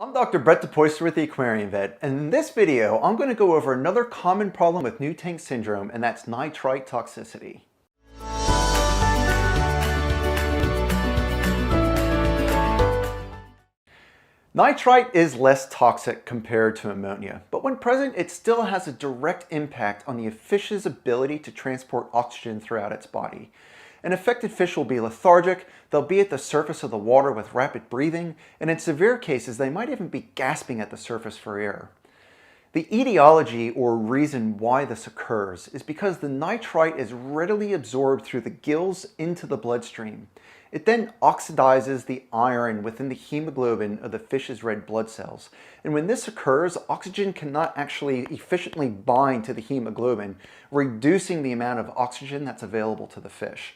I'm Dr. Brett DePoyster with the Aquarium Vet, and in this video I'm going to go over another common problem with new tank syndrome, and that's nitrite toxicity. Nitrite is less toxic compared to ammonia, but when present it still has a direct impact on the fish's ability to transport oxygen throughout its body. An affected fish will be lethargic, they'll be at the surface of the water with rapid breathing, and in severe cases they might even be gasping at the surface for air. The etiology or reason why this occurs is because the nitrite is readily absorbed through the gills into the bloodstream. It then oxidizes the iron within the hemoglobin of the fish's red blood cells. And when this occurs, oxygen cannot actually efficiently bind to the hemoglobin, reducing the amount of oxygen that's available to the fish.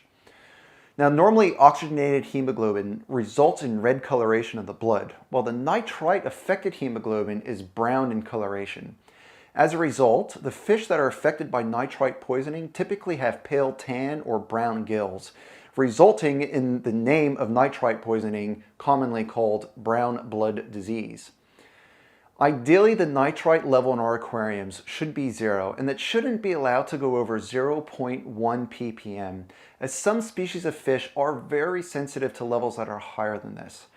Now, normally oxygenated hemoglobin results in red coloration of the blood, while the nitrite-affected hemoglobin is brown in coloration. As a result, the fish that are affected by nitrite poisoning typically have pale tan or brown gills, resulting in the name of nitrite poisoning, commonly called brown blood disease. Ideally, the nitrite level in our aquariums should be 0, and that shouldn't be allowed to go over 0.1 ppm, as some species of fish are very sensitive to levels that are higher than this.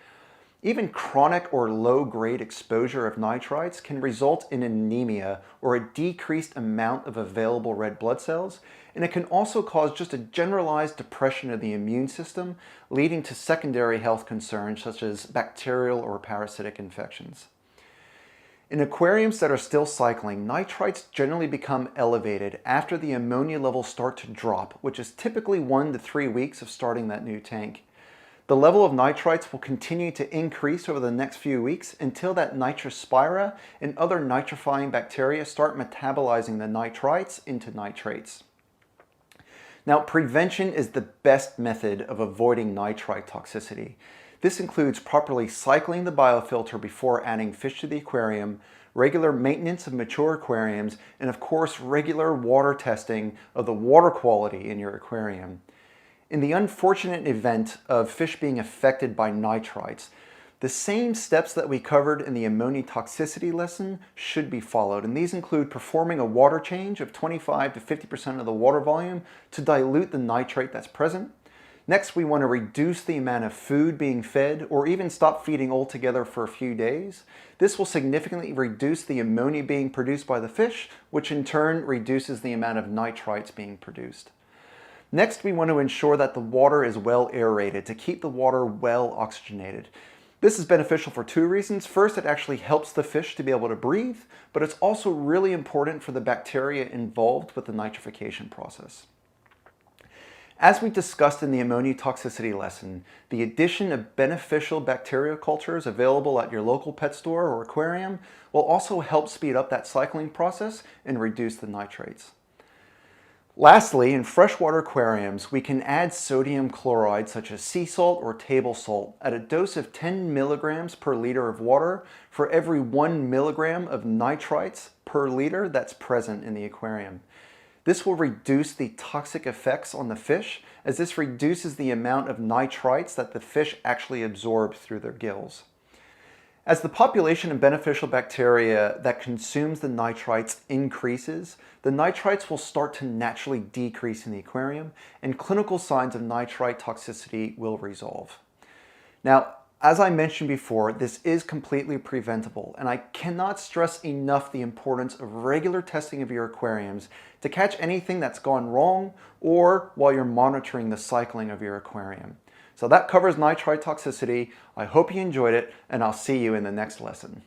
Even chronic or low-grade exposure of nitrites can result in anemia or a decreased amount of available red blood cells, and it can also cause just a generalized depression of the immune system, leading to secondary health concerns such as bacterial or parasitic infections. In aquariums that are still cycling, nitrites generally become elevated after the ammonia levels start to drop, which is typically 1 to 3 weeks of starting that new tank. The level of nitrites will continue to increase over the next few weeks until that nitrospira and other nitrifying bacteria start metabolizing the nitrites into nitrates. Now, prevention is the best method of avoiding nitrite toxicity. This includes properly cycling the biofilter before adding fish to the aquarium, regular maintenance of mature aquariums, and of course regular water testing of the water quality in your aquarium. In the unfortunate event of fish being affected by nitrites, the same steps that we covered in the ammonia toxicity lesson should be followed, and these include performing a water change of 25 to 50% of the water volume to dilute the nitrate that's present. Next, we want to reduce the amount of food being fed or even stop feeding altogether for a few days. This will significantly reduce the ammonia being produced by the fish, which in turn reduces the amount of nitrites being produced. Next, we want to ensure that the water is well aerated to keep the water well oxygenated. This is beneficial for 2 reasons. First, it actually helps the fish to be able to breathe, but it's also really important for the bacteria involved with the nitrification process. As we discussed in the ammonia toxicity lesson, the addition of beneficial bacterial cultures available at your local pet store or aquarium will also help speed up that cycling process and reduce the nitrates. Lastly, in freshwater aquariums, we can add sodium chloride such as sea salt or table salt at a dose of 10 milligrams per liter of water for every 1 milligram of nitrites per liter that's present in the aquarium. This will reduce the toxic effects on the fish, as this reduces the amount of nitrites that the fish actually absorb through their gills. As the population of beneficial bacteria that consumes the nitrites increases, the nitrites will start to naturally decrease in the aquarium, and clinical signs of nitrite toxicity will resolve. Now, as I mentioned before, this is completely preventable, and I cannot stress enough the importance of regular testing of your aquariums to catch anything that's gone wrong or while you're monitoring the cycling of your aquarium. So that covers nitrite toxicity. I hope you enjoyed it, and I'll see you in the next lesson.